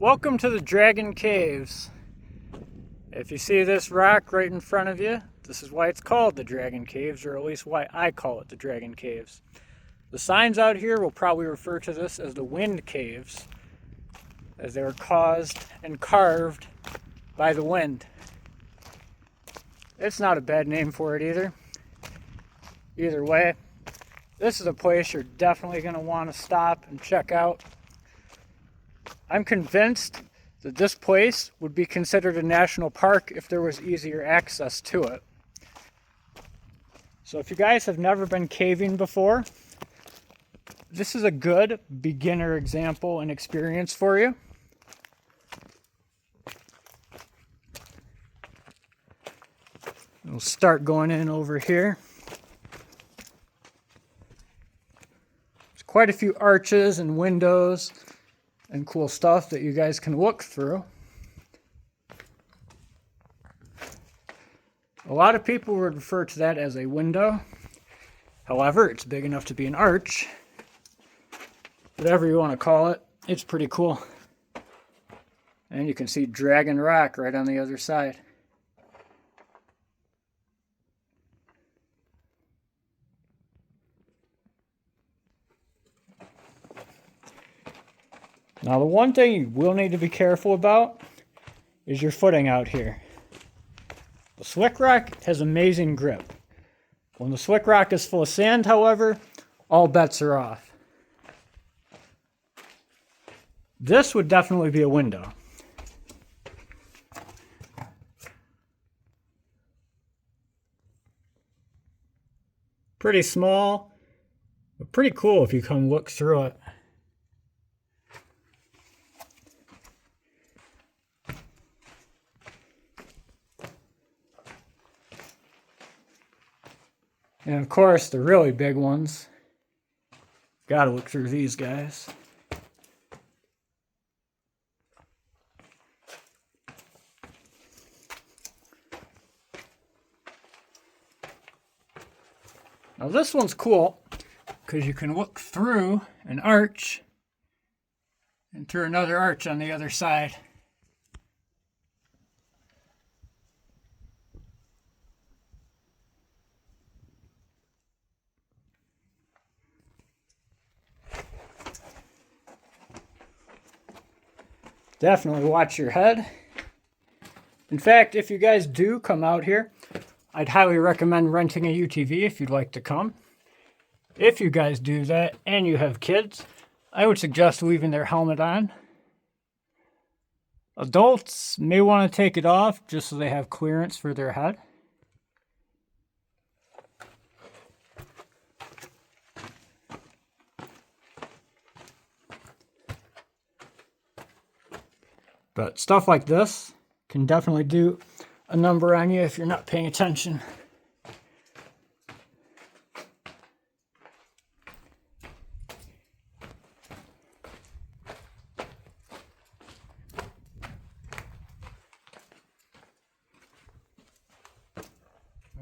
Welcome to the Dragon Caves. If you see this rock right in front of you, this is why it's called the Dragon Caves, or at least why I call it the Dragon Caves. The signs out here will probably refer to this as the Wind Caves, as they were caused and carved by the wind. It's not a bad name for it either. Either way, this is a place you're definitely going to want to stop and check out. I'm convinced that this place would be considered a national park if there was easier access to it. So if you guys have never been caving before, this is a good beginner example and experience for you. We'll start going in over here. There's quite a few arches and windows and cool stuff that you guys can look through. A lot of people would refer to that as a window. However, it's big enough to be an arch. Whatever you want to call it, it's pretty cool. And you can see Dragon Rock right on the other side. Now, the one thing you will need to be careful about is your footing out here. The slick rock has amazing grip. When the slick rock is full of sand, however, all bets are off. This would definitely be a window. Pretty small, but pretty cool if you come look through it. And of course, the really big ones. Gotta look through these guys. Now this one's cool because you can look through an arch and through another arch on the other side. Definitely watch your head. In fact, if you guys do come out here, I'd highly recommend renting a UTV if you'd like to come. If you guys do that and you have kids, I would suggest leaving their helmet on. Adults may want to take it off just so they have clearance for their head. But stuff like this can definitely do a number on you if you're not paying attention.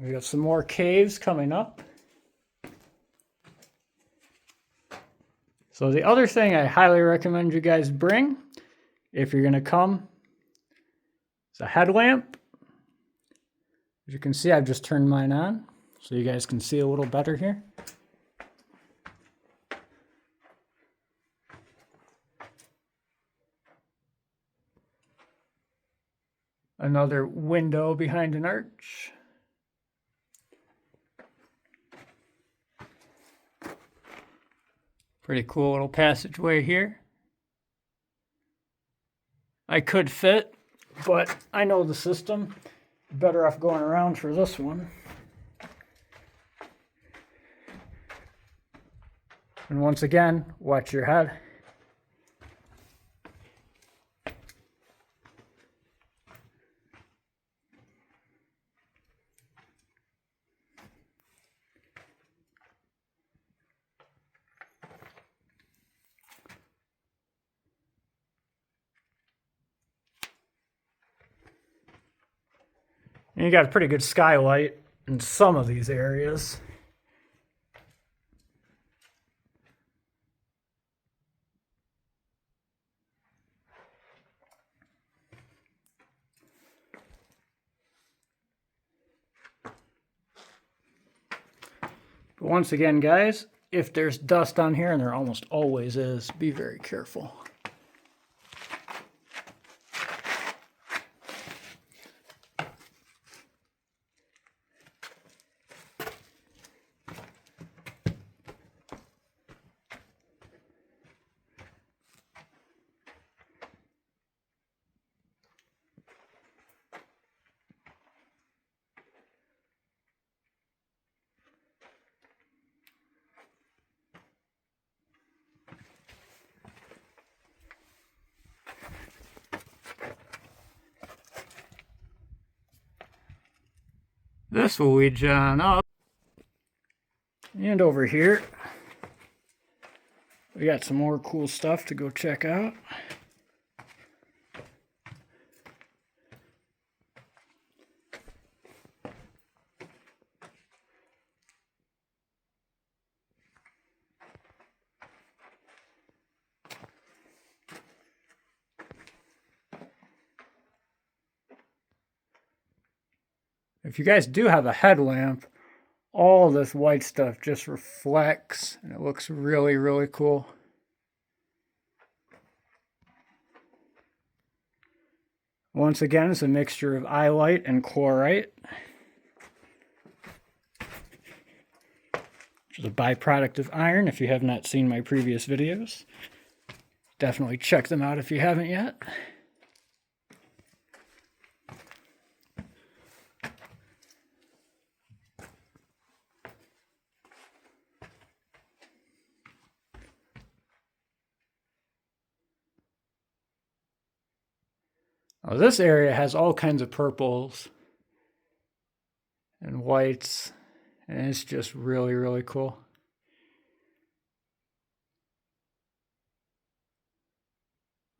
We have some more caves coming up. So the other thing I highly recommend you guys bring, if you're going to come, is a headlamp. As you can see, I've just turned mine on so you guys can see a little better here. Another window behind an arch. Pretty cool little passageway here. I could fit, but I know the system. Better off going around for this one. And once again, watch your head. And you got a pretty good skylight in some of these areas. once again, guys, if there's dust on here, and there almost always is, be very careful. This will weed John up. And over here, we got some more cool stuff to go check out. If you guys do have a headlamp, all this white stuff just reflects, and it looks really, really cool. Once again, it's a mixture of iolite and chlorite, which is a byproduct of iron. If you have not seen my previous videos, definitely check them out if you haven't yet. Oh, this area has all kinds of purples and whites, and it's just really, really cool.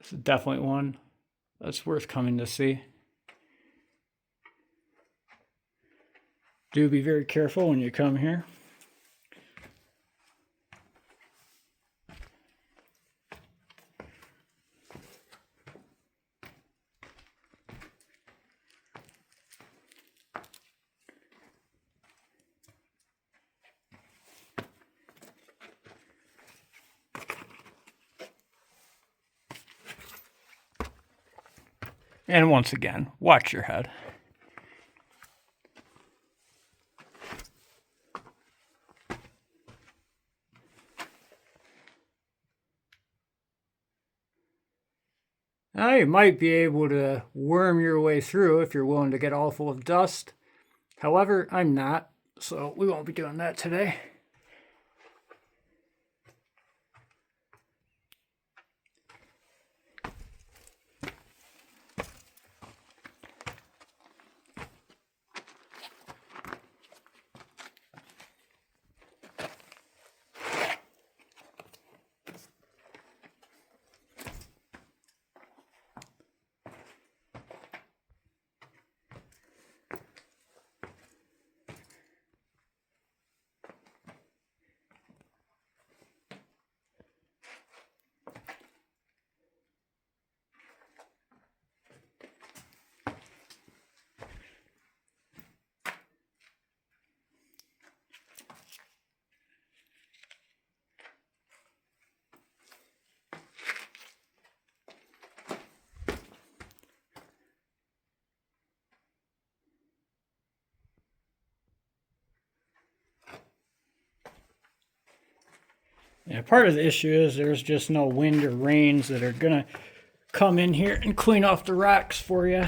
This is definitely one that's worth coming to see. Do be very careful when you come here. And once again, watch your head. Now you might be able to worm your way through if you're willing to get all full of dust. However, I'm not, so we won't be doing that today. Yeah, part of the issue is there's just no wind or rains that are gonna come in here and clean off the rocks for you.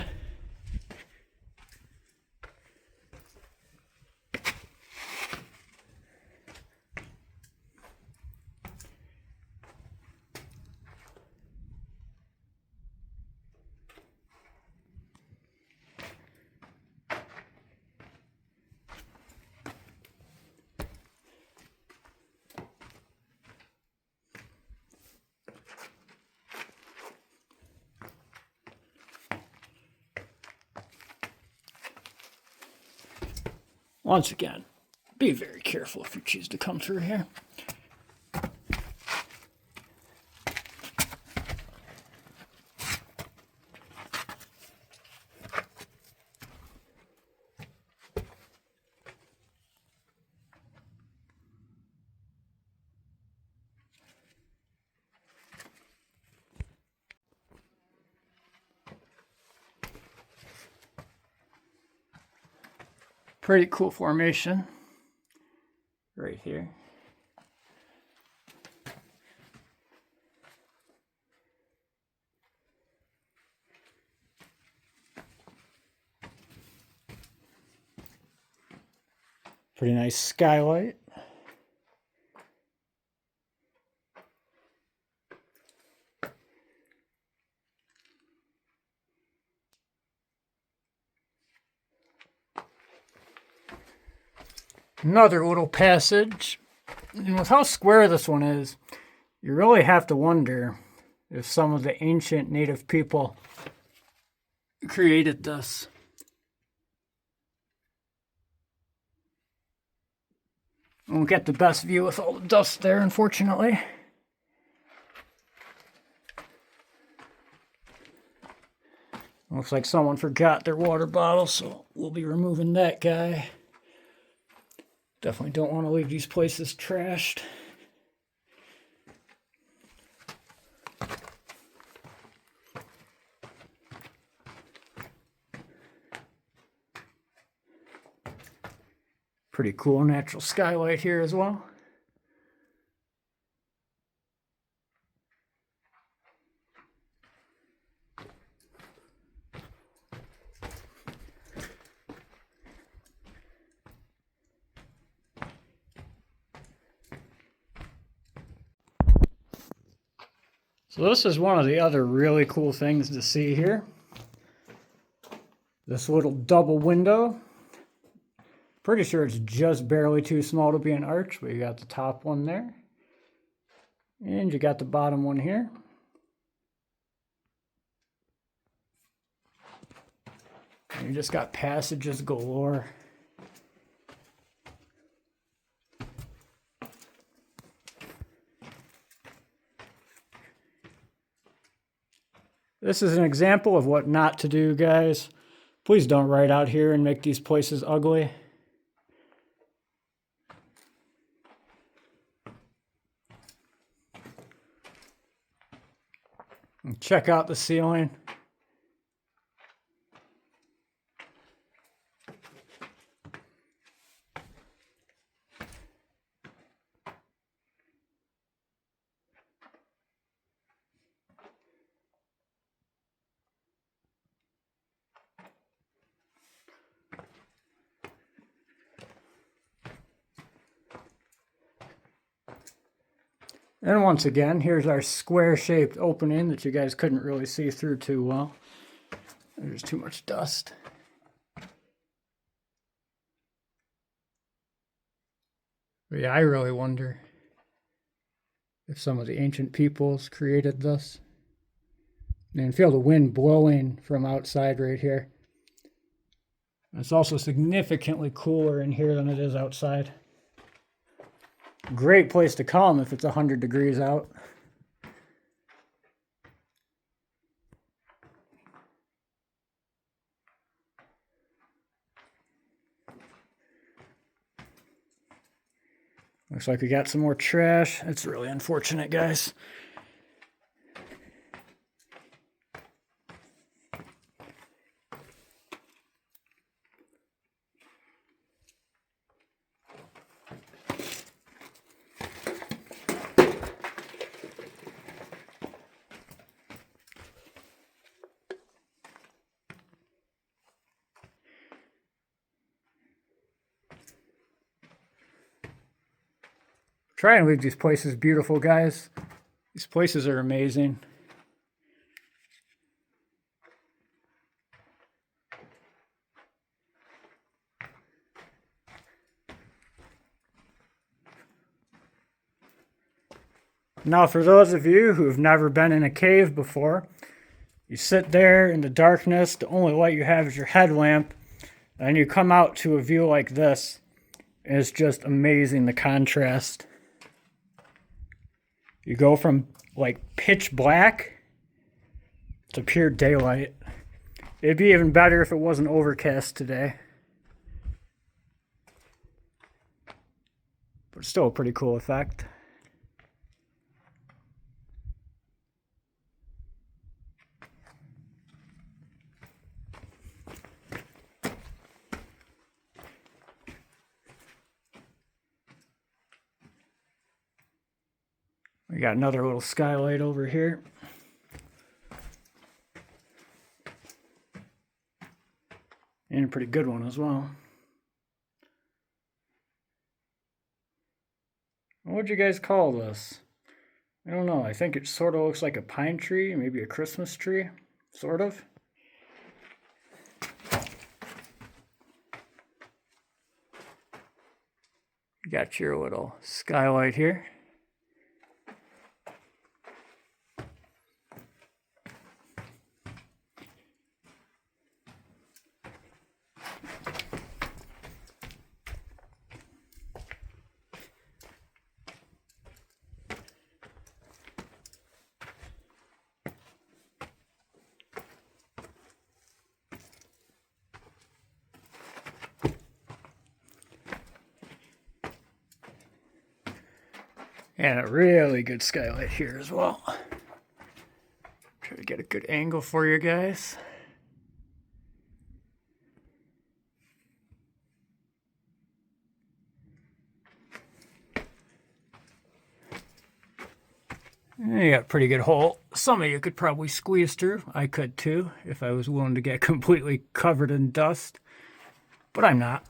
Once again, be very careful if you choose to come through here. Pretty cool formation right here. Pretty nice skylight. Another little passage. And with how square this one is, you really have to wonder if some of the ancient native people created this. Won't get the best view with all the dust there, unfortunately. Looks like someone forgot their water bottle, so we'll be removing that guy. Definitely don't want to leave these places trashed. Pretty cool natural skylight here as well. So this is one of the other really cool things to see here. This little double window. Pretty sure it's just barely too small to be an arch, but you got the top one there. And you got the bottom one here. And you just got passages galore. This is an example of what not to do, guys. Please don't ride out here and make these places ugly. And check out the ceiling. And once again, here's our square-shaped opening that you guys couldn't really see through too well. There's too much dust. But yeah, I really wonder if some of the ancient peoples created this. And feel the wind blowing from outside right here. It's also significantly cooler in here than it is outside. Great place to come if it's 100 degrees out. Looks like we got some more trash. It's really unfortunate, guys. Try and leave these places beautiful, guys. These places are amazing. Now, for those of you who have never been in a cave before, you sit there in the darkness, the only light you have is your headlamp, and you come out to a view like this. It's just amazing, the contrast. You go from like pitch black to pure daylight. It'd be even better if it wasn't overcast today. But it's still a pretty cool effect. We got another little skylight over here. And a pretty good one as well. What'd you guys call this? I don't know. I think it sort of looks like a pine tree, maybe a Christmas tree, sort of. You got your little skylight here. And a really good skylight here as well. Try to get a good angle for you guys. And you got a pretty good hole. Some of you could probably squeeze through. I could too, if I was willing to get completely covered in dust. But I'm not.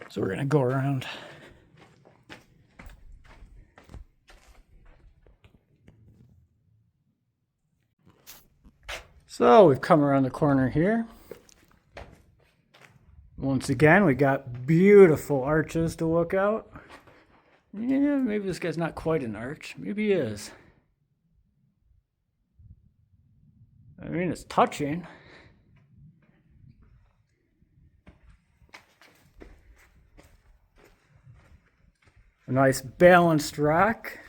So we're gonna go around. So we've come around the corner here. Once again, we got beautiful arches to look out. Yeah, maybe this guy's not quite an arch. Maybe he is. I mean, it's touching. A nice balanced rock.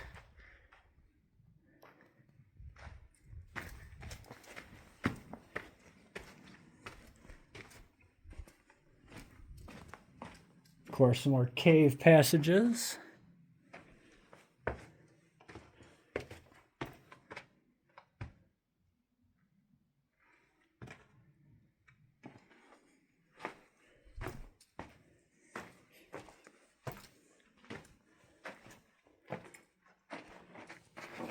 Of course, some more cave passages.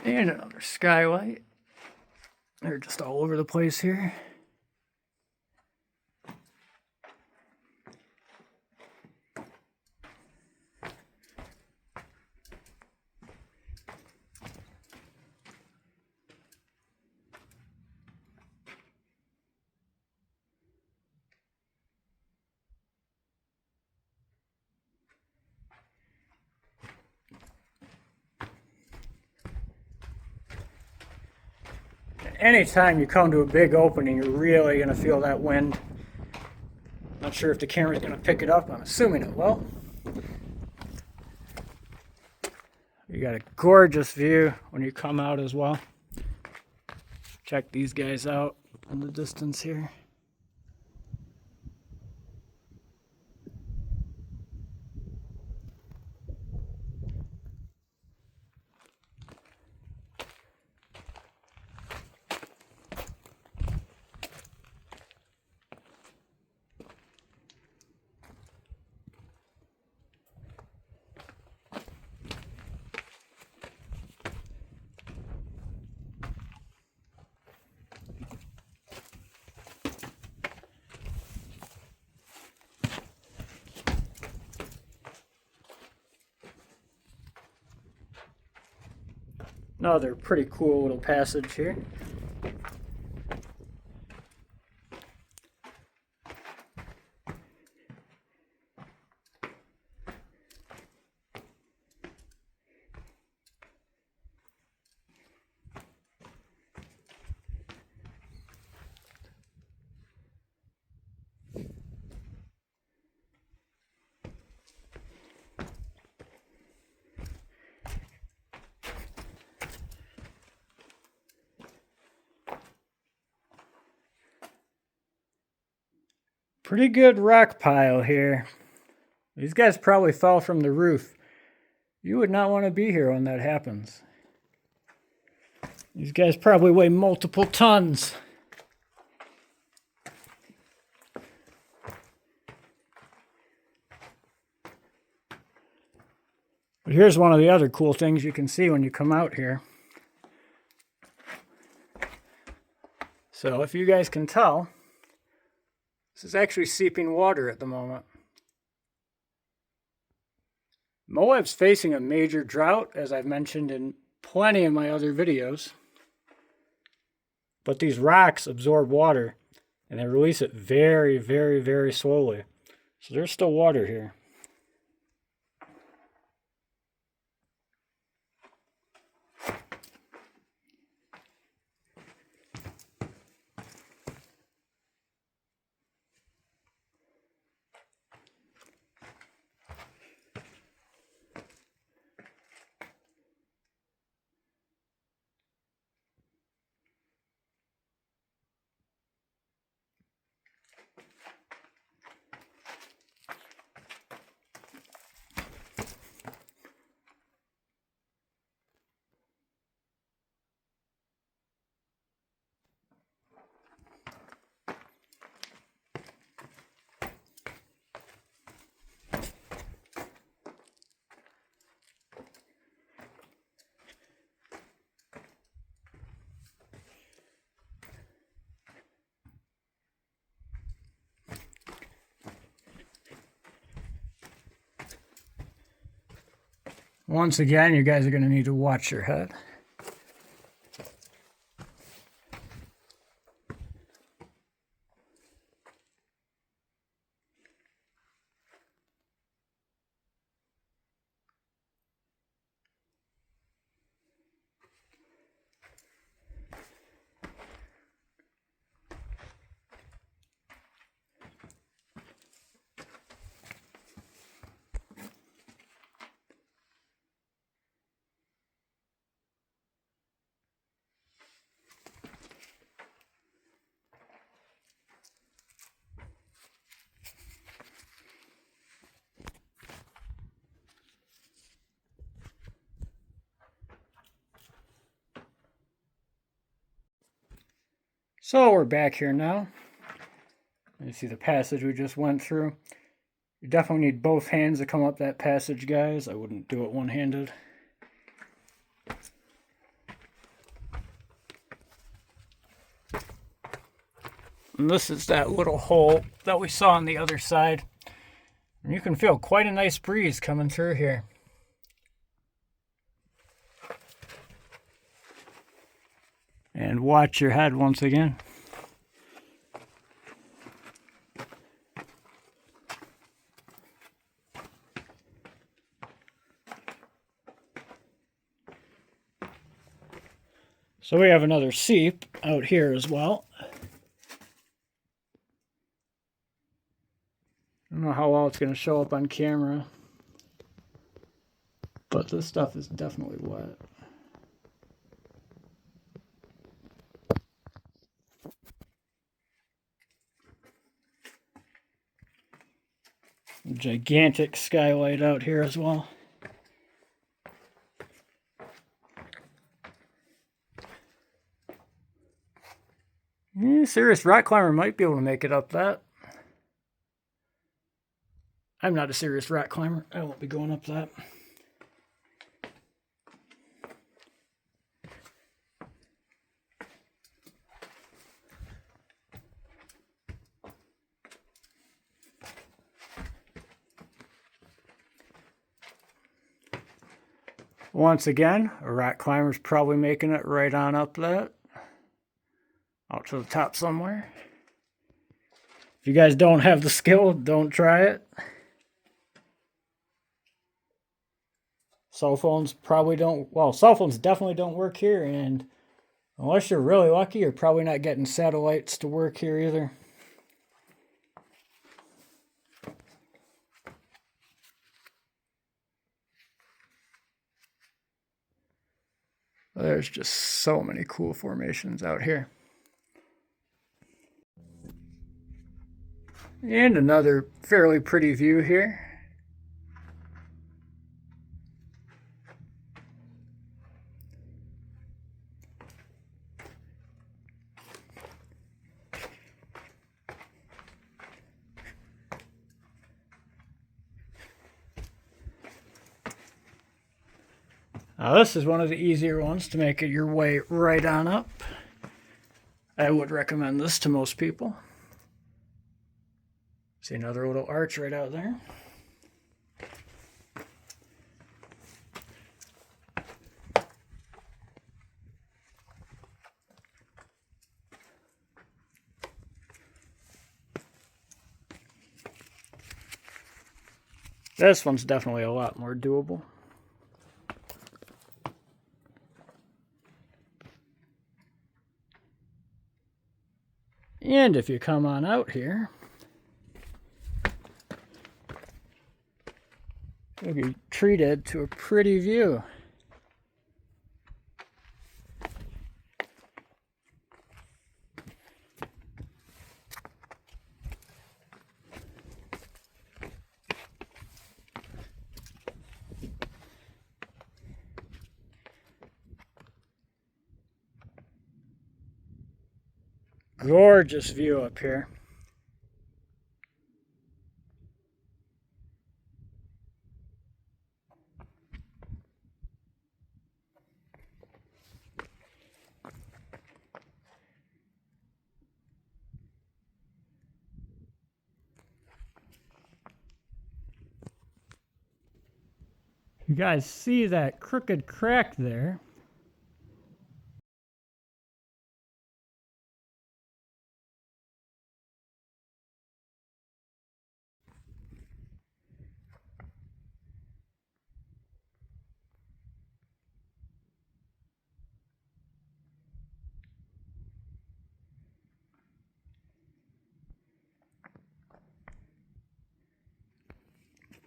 And another skylight. They're just all over the place here. Anytime you come to a big opening, you're really going to feel that wind. Not sure if the camera's going to pick it up. I'm assuming it will. You got a gorgeous view when you come out as well. Check these guys out in the distance here. Another pretty cool little passage here. Pretty good rock pile here. These guys probably fell from the roof. You would not want to be here when that happens. These guys probably weigh multiple tons. But here's one of the other cool things you can see when you come out here. So if you guys can tell, this is actually seeping water at the moment. Moab's facing a major drought, as I've mentioned in plenty of my other videos. But these rocks absorb water, and they release it very, very, very slowly. So there's still water here. Once again, you guys are going to need to watch your head. So we're back here now. You see the passage we just went through. You definitely need both hands to come up that passage, guys. I wouldn't do it one-handed. And this is that little hole that we saw on the other side. And you can feel quite a nice breeze coming through here. And watch your head once again. So we have another seep out here as well. I don't know how well it's going to show up on camera, but this stuff is definitely wet. Gigantic skylight out here as well. Serious rock climber might be able to make it up that. I'm not a serious rock climber. I won't be going up that. Once again, a rock climber's probably making it right on up that. Out to the top somewhere. If you guys don't have the skill, don't try it. Cell phones probably don't, well, cell phones definitely don't work here, and unless you're really lucky, you're probably not getting satellites to work here either. There's just so many cool formations out here. And another fairly pretty view here. Now this is one of the easier ones to make it your way right on up. I would recommend this to most people. See another little arch right out there. This one's definitely a lot more doable. And if you come on out here, you'll be treated to a pretty view. Gorgeous view up here. You guys see that crooked crack there?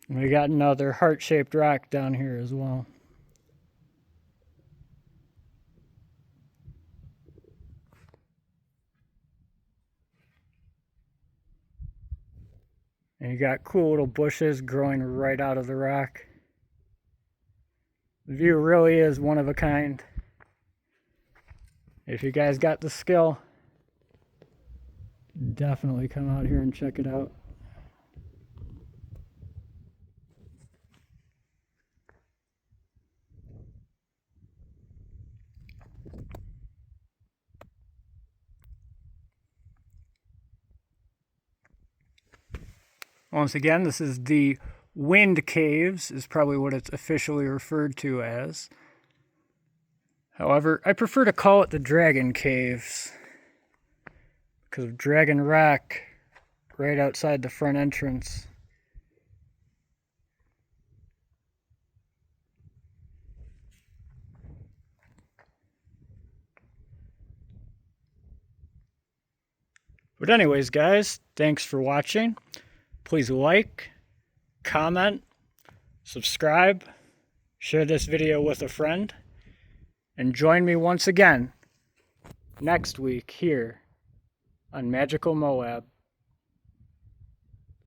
We got another heart-shaped rock down here as well. And you got cool little bushes growing right out of the rock. The view really is one of a kind. If you guys got the skill, definitely come out here and check it out. Once again, this is the Wind Caves, is probably what it's officially referred to as. However, I prefer to call it the Dragon Caves because of Dragon Rock right outside the front entrance. But anyways, guys, thanks for watching. Please like, comment, subscribe, share this video with a friend, and join me once again next week here on Magical Moab.